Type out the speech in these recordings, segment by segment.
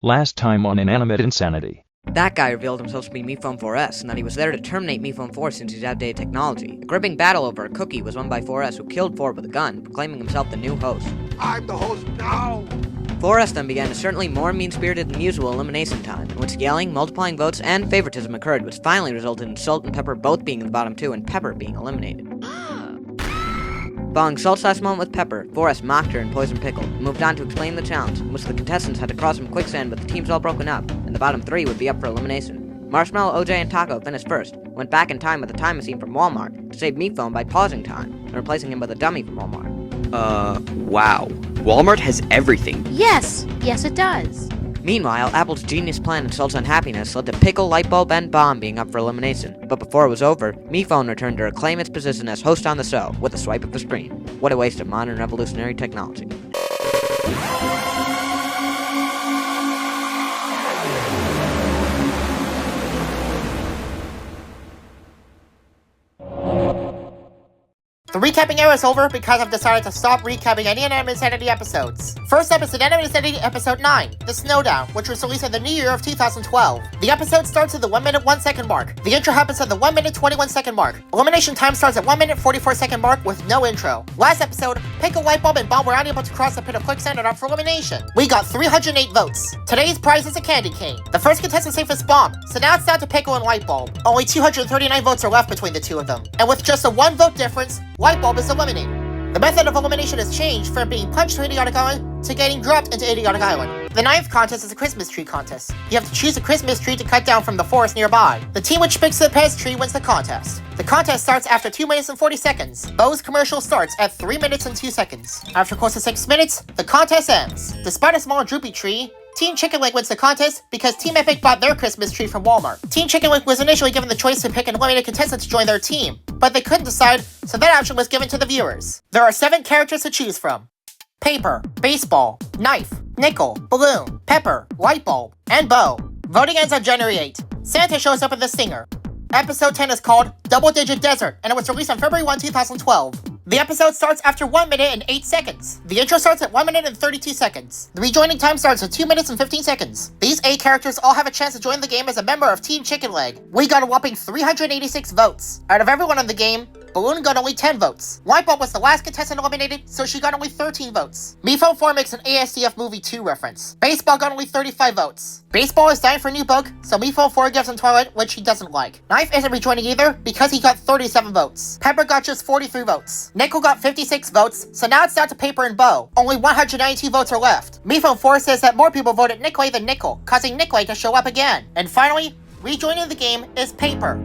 Last time on Inanimate Insanity. That guy revealed himself to be MePhone 4S, and that he was there to terminate MePhone 4 since he's outdated technology. A gripping battle over a cookie was won by 4S, who killed 4 with a gun, proclaiming himself the new host. I'm the host now! 4S then began a certainly more mean-spirited than usual elimination time, in which scaling, multiplying votes, and favoritism occurred, which finally resulted in Salt and Pepper both being in the bottom 2 and Pepper being eliminated. Following Salt's last moment with Pepper, 4S mocked her and poisoned Pickle, and moved on to explain the challenge, in which the contestants had to cross some quicksand with the teams all broken up, and the bottom 3 would be up for elimination. Marshmallow, OJ, and Taco finished first, went back in time with a time machine from Walmart to save MePhone by pausing time, and replacing him with a dummy from Walmart. Wow. Walmart has everything. Yes it does. Meanwhile, Apple's genius plan and Salt's unhappiness led to Pickle, Lightbulb, and Bomb being up for elimination. But before it was over, MePhone returned to reclaim its position as host on the show with a swipe of the screen. What a waste of modern revolutionary technology. The recapping era is over because I've decided to stop recapping any Inanimate Insanity episodes. First up is Inanimate Insanity Episode 9, The Snowdown, which was released in the new year of 2012. The episode starts at the 1 minute 1 second mark. The intro happens at the 1 minute 21 second mark. Elimination time starts at 1 minute 44 second mark with no intro. Last episode, Pickle, Lightbulb, and Bomb were unable to cross the pit of quicksand and up for elimination. We got 308 votes. Today's prize is a candy cane. The first contestant safe is Bomb, so now it's down to Pickle and Lightbulb. Only 239 votes are left between the two of them. And with just a 1 vote difference, Lightbulb is eliminated. The method of elimination has changed from being punched to Idiotic Island to getting dropped into Idiotic Island. The 9th contest is a Christmas tree contest. You have to choose a Christmas tree to cut down from the forest nearby. The team which picks the best tree wins the contest. The contest starts after 2 minutes and 40 seconds. Bo's commercial starts at 3 minutes and 2 seconds. After close to 6 minutes, the contest ends. Despite a small droopy tree, Team Chicken Leg wins the contest because Team Epic bought their Christmas tree from Walmart. Team Chicken Leg was initially given the choice to pick an eliminated contestant to join their team, but they couldn't decide, so that option was given to the viewers. There are 7 characters to choose from: Paper, Baseball, Knife, Nickel, Balloon, Pepper, Lightbulb, and Bo. Voting ends on January 8. Santa shows up in The Stinger. Episode 10 is called Double Digit Desert, and it was released on February 1, 2012. The episode starts after 1 minute and 8 seconds. The intro starts at 1 minute and 32 seconds. The rejoining time starts at 2 minutes and 15 seconds. These 8 characters all have a chance to join the game as a member of Team Chicken Leg. We got a whopping 386 votes. Out of everyone in the game, Balloon got only 10 votes. Lightbulb was the last contestant eliminated, so she got only 13 votes. MePhone 4 makes an ASDF Movie 2 reference. Baseball got only 35 votes. Baseball is dying for a new book, so MePhone 4 gives him Twilight, which he doesn't like. Knife isn't rejoining either, because he got 37 votes. Pepper got just 43 votes. Nickel got 56 votes, so now it's down to Paper and Bo. Only 192 votes are left. MePhone 4 says that more people voted Nicklay than Nickel, causing Nicklay to show up again. And finally, rejoining the game is Paper.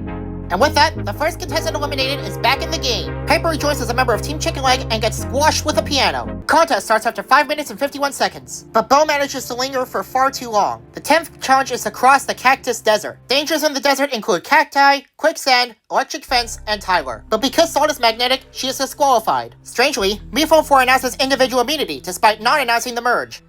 And with that, the first contestant eliminated is back in the game. Paper rejoins as a member of Team Chicken Leg and gets squashed with a piano. Contest starts after 5 minutes and 51 seconds, but Bo manages to linger for far too long. The 10th challenge is to cross the Cactus Desert. Dangers in the desert include cacti, quicksand, electric fence, and Tyler. But because Salt is magnetic, she is disqualified. Strangely, MePhone 4 announces individual immunity despite not announcing the merge.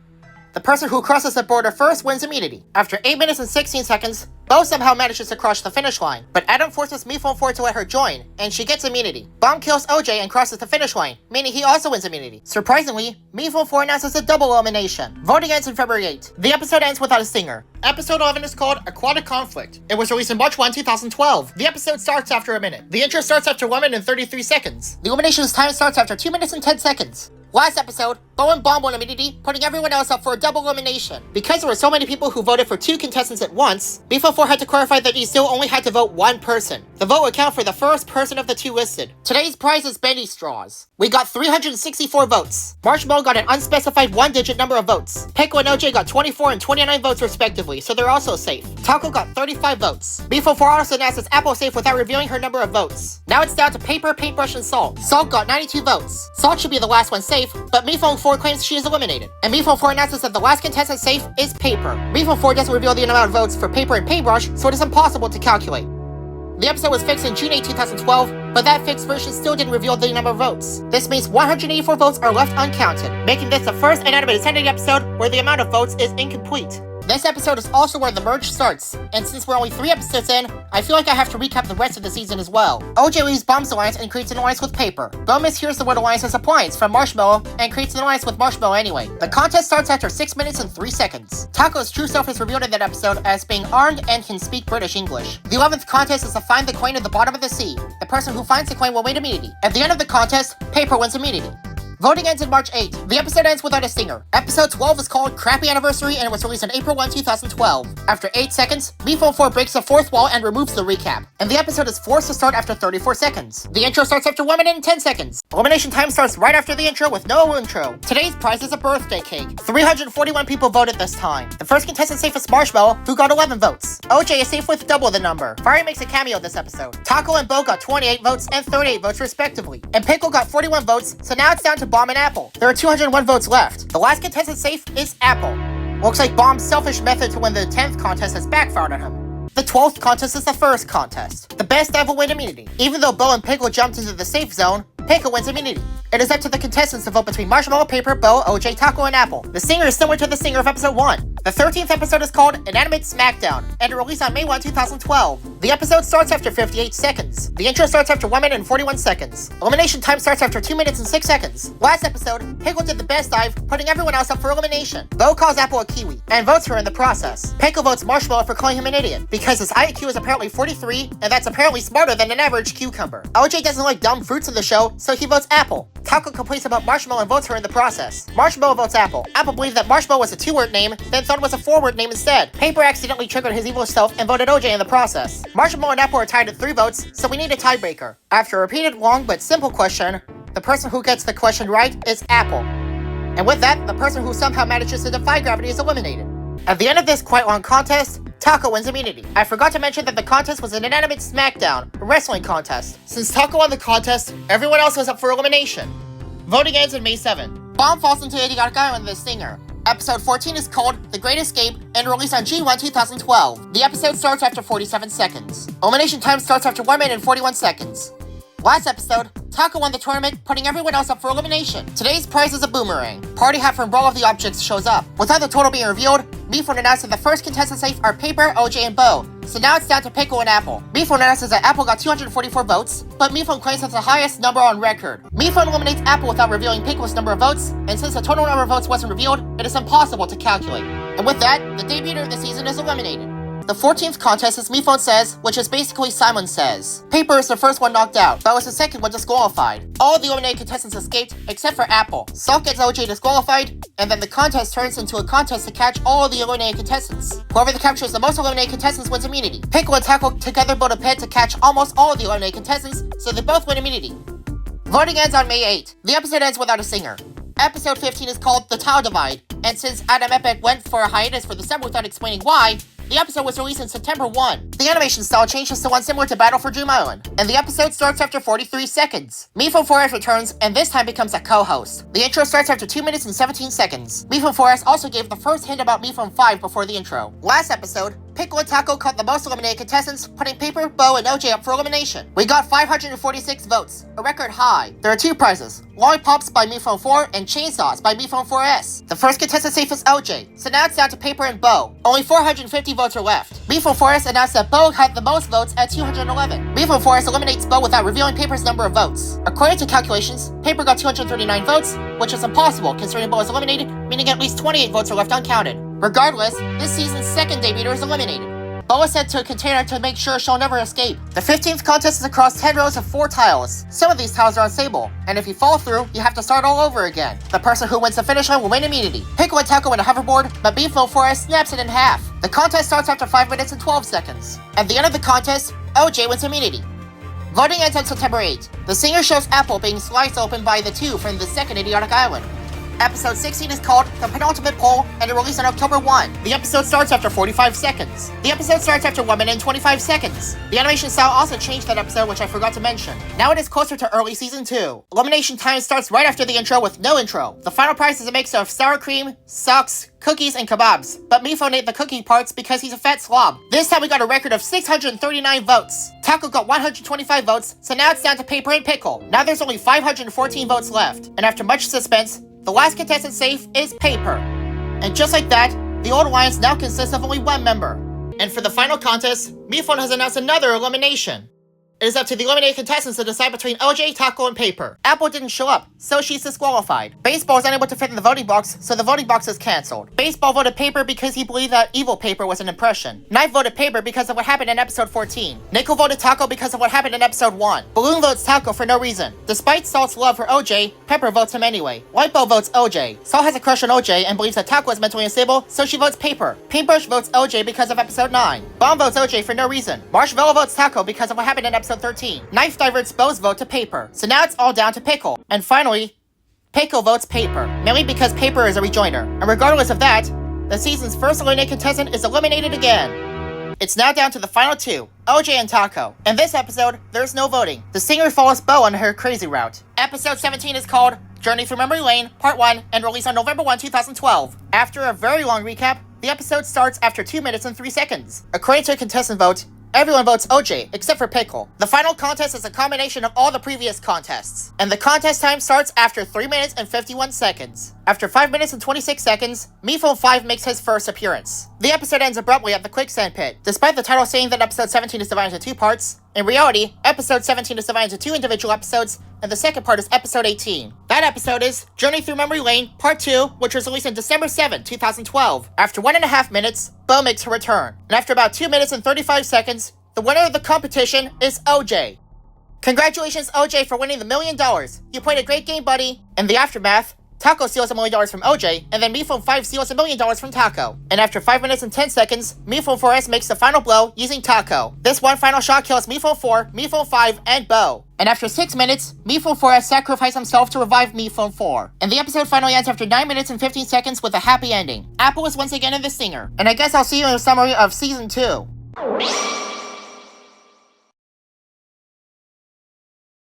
The person who crosses the border first wins immunity. After 8 minutes and 16 seconds, Bo somehow manages to cross the finish line, but Adam forces MePhone 4 to let her join, and she gets immunity. Bomb kills OJ and crosses the finish line, meaning he also wins immunity. Surprisingly, MePhone 4 announces a double elimination. Voting ends on February 8. The episode ends without a stinger. Episode 11 is called Aquatic Conflict. It was released in March 1, 2012. The episode starts after a minute. The intro starts after 1 minute and 33 seconds. The elimination's time starts after 2 minutes and 10 seconds. Last episode, Bo and Bomb won immunity, putting everyone else up for a double elimination. Because there were so many people who voted for 2 contestants at once, MePhone 4 had to clarify that you still only had to vote 1 person. The vote would count for the first person of the 2 listed. Today's prize is Bendy Straws. We got 364 votes. Marshmallow got an unspecified 1-digit number of votes. Pickle and OJ got 24 and 29 votes respectively, so they're also safe. Taco got 35 votes. MePhone 4 also announces Apple safe without revealing her number of votes. Now it's down to Paper, Paintbrush, and Salt. Salt got 92 votes. Salt should be the last one safe, but MePhone 4 claims she is eliminated. And MePhone 4 announces that the last contestant safe is Paper. MePhone 4 doesn't reveal the amount of votes for Paper and Paintbrush, so it is impossible to calculate. The episode was fixed in June 8, 2012, but that fixed version still didn't reveal the number of votes. This means 184 votes are left uncounted, making this the first Inanimate Insanity episode where the amount of votes is incomplete. This episode is also where the merge starts, and since we're only 3 episodes in, I feel like I have to recap the rest of the season as well. OJ leaves Bomb's alliance and creates an alliance with Paper. Bo mishears the word alliance as appliance from Marshmallow and creates an alliance with Marshmallow anyway. The contest starts after 6 minutes and 3 seconds. Taco's true self is revealed in that episode as being armed and can speak British English. The 11th contest is to find the coin at the bottom of the sea. The person who finds the coin will win immunity. At the end of the contest, Paper wins immunity. Voting ends on March 8th. The episode ends without a stinger. Episode 12 is called Crappy Anniversary and was released on April 1, 2012. After 8 seconds, MePhone 4 breaks the fourth wall and removes the recap. And the episode is forced to start after 34 seconds. The intro starts after 1 minute and 10 seconds. Elimination time starts right after the intro with no intro. Today's prize is a birthday cake. 341 people voted this time. The first contestant safe is Marshmallow, who got 11 votes. OJ is safe with double the number. Fire makes a cameo this episode. Taco and Bo got 28 votes and 38 votes respectively. And Pickle got 41 votes, so now it's down to Bomb and Apple. There are 201 votes left. The last contestant safe is Apple. Looks like Bomb's selfish method to win the 10th contest has backfired on him. The 12th contest is the first contest. The best ever win immunity. Even though Bo and Pickle jumped into the safe zone, Pickle wins immunity. It is up to the contestants to vote between Marshmallow, Paper, Bo, OJ, Taco, and Apple. The singer is similar to the singer of episode 1. The 13th episode is called Inanimate Smackdown, and it released on May 1, 2012. The episode starts after 58 seconds. The intro starts after 1 minute and 41 seconds. Elimination time starts after 2 minutes and 6 seconds. Last episode, Pickle did the best dive, putting everyone else up for elimination. Bo calls Apple a kiwi, and votes her in the process. Pickle votes Marshmallow for calling him an idiot, because his IQ is apparently 43, and that's apparently smarter than an average cucumber. OJ doesn't like dumb fruits in the show, so he votes Apple. Taco complains about Marshmallow and votes her in the process. Marshmallow votes Apple. Apple believed that Marshmallow was a 2-word name, then thought it was a 4-word name instead. Paper accidentally triggered his evil self and voted OJ in the process. Marshmallow and Apple are tied at 3 votes, so we need a tiebreaker. After a repeated long but simple question, the person who gets the question right is Apple. And with that, the person who somehow manages to defy gravity is eliminated. At the end of this quite long contest, Taco wins immunity. I forgot to mention that the contest was an Inanimate Smackdown, a wrestling contest. Since Taco won the contest, everyone else was up for elimination. Voting ends on May 7. Bomb falls into Idiotic Island the Stinger. Episode 14 is called The Great Escape and released on June 1, 2012. The episode starts after 47 seconds. Elimination time starts after 1 minute and 41 seconds. Last episode, Taco won the tournament, putting everyone else up for elimination. Today's prize is a boomerang. Party hat from Brawl of the Objects shows up. Without the total being revealed, MePhone announced that the first contestant safe are Paper, OJ, and Bo. So now it's down to Pickle and Apple. MePhone announces that Apple got 244 votes, but MePhone claims that's the highest number on record. MePhone eliminates Apple without revealing Pickle's number of votes, and since the total number of votes wasn't revealed, it is impossible to calculate. And with that, the debuter of the season is eliminated. The 14th contest is MePhone Says, which is basically Simon Says. Paper is the first one knocked out, but was the second one disqualified. All the eliminated contestants escaped, except for Apple. Salt gets OJ disqualified, and then the contest turns into a contest to catch all the eliminated contestants. Whoever captures the most eliminated contestants wins immunity. Pickle and Taco together build a pit to catch almost all of the eliminated contestants, so they both win immunity. Voting ends on May 8. The episode ends without a singer. Episode 15 is called The Tile Divide, and since Adam Epic went for a hiatus for the summer without explaining why, the episode was released in September 1. The animation style changes to one similar to Battle for Dream Island, and the episode starts after 43 seconds. MePhone 4S returns, and this time becomes a co-host. The intro starts after 2 minutes and 17 seconds. MePhone 4S also gave the first hint about MePhone 5 before the intro. Last episode, Pickle and Taco caught the most eliminated contestants, putting Paper, Bo, and OJ up for elimination. We got 546 votes, a record high. There are 2 prizes, Lollipops by MePhone 4 and Chainsaws by MePhone 4S. The first contestant safe is OJ, so now it's down to Paper and Bo. Only 450 votes are left. MePhone 4S announced that Bo had the most votes at 211. MePhone 4S eliminates Bo without revealing Paper's number of votes. According to calculations, Paper got 239 votes, which is impossible considering Bo is eliminated, meaning at least 28 votes are left uncounted. Regardless, this season's second debuter is eliminated. Bo is sent to a container to make sure she'll never escape. The 15th contest is across 10 rows of 4 tiles. Some of these tiles are unstable, and if you fall through, you have to start all over again. The person who wins the finish line will win immunity. Pickle and Taco win a hoverboard, but MePhone 4S snaps it in half. The contest starts after 5 minutes and 12 seconds. At the end of the contest, OJ wins immunity. Voting ends on September 8. The singer shows Apple being sliced open by the 2 from the second Idiotic Island. Episode 16 is called The Penultimate Poll and it released on October 1. The episode starts after 45 seconds. The episode starts after 1 minute and 25 seconds. The animation style also changed that episode, which I forgot to mention. Now it is closer to early season 2. Elimination time starts right after the intro with no intro. The final prize is a mix of sour cream, socks, cookies, and kebabs. But MePhone ate the cookie parts because he's a fat slob. This time we got a record of 639 votes. Taco got 125 votes, so now it's down to Paper and Pickle. Now there's only 514 votes left. And after much suspense, the last contestant safe is Paper. And just like that, the old alliance now consists of only one member. And for the final contest, MePhone has announced another elimination. It is up to the eliminated contestants to decide between OJ, Taco, and Paper. Apple didn't show up, so she's disqualified. Baseball was unable to fit in the voting box, so the voting box is cancelled. Baseball voted Paper because he believed that Evil Paper was an impression. Knife voted Paper because of what happened in episode 14. Nickel voted Taco because of what happened in episode 1. Balloon votes Taco for no reason. Despite Salt's love for OJ, Pepper votes him anyway. Whitebo votes OJ. Salt has a crush on OJ and believes that Taco is mentally unstable, so she votes Paper. Paintbrush votes OJ because of episode 9. Bomb votes OJ for no reason. Marshmallow votes Taco because of what happened in episode 13. Knife diverts Bo's vote to Paper. So now it's all down to Pickle. And finally, Pickle votes Paper, mainly because Paper is a rejoiner. And regardless of that, the season's first eliminated contestant is eliminated again. It's now down to the final two, OJ and Taco. In this episode, there's no voting. The singer follows Bo on her crazy route. Episode 17 is called Journey Through Memory Lane, Part 1, and released on November 1, 2012. After a very long recap, the episode starts after 2 minutes and 3 seconds. According to a contestant vote, everyone votes OJ, except for Pickle. The final contest is a combination of all the previous contests, and the contest time starts after 3 minutes and 51 seconds. After 5 minutes and 26 seconds, MePhone 5 makes his first appearance. The episode ends abruptly at the quicksand pit. Despite the title saying that episode 17 is divided into 2 parts, in reality, episode 17 is divided into 2 individual episodes, and the second part is episode 18. That episode is Journey Through Memory Lane, Part 2, which was released on December 7, 2012. After 1.5 minutes, Bo makes her return. And after about 2 minutes and 35 seconds, the winner of the competition is OJ. Congratulations, OJ, for winning the $1 million. You played a great game, buddy. In the aftermath, Taco steals $1 million from OJ, and then MePhone 5 steals $1 million from Taco. And after 5 minutes and 10 seconds, MePhone 4S makes the final blow using Taco. This one final shot kills MePhone 4, MePhone 5, and Bo. And after 6 minutes, MePhone 4S sacrificed himself to revive MePhone 4. And the episode finally ends after 9 minutes and 15 seconds with a happy ending. Apple is once again in the singer. And I guess I'll see you in a summary of Season 2.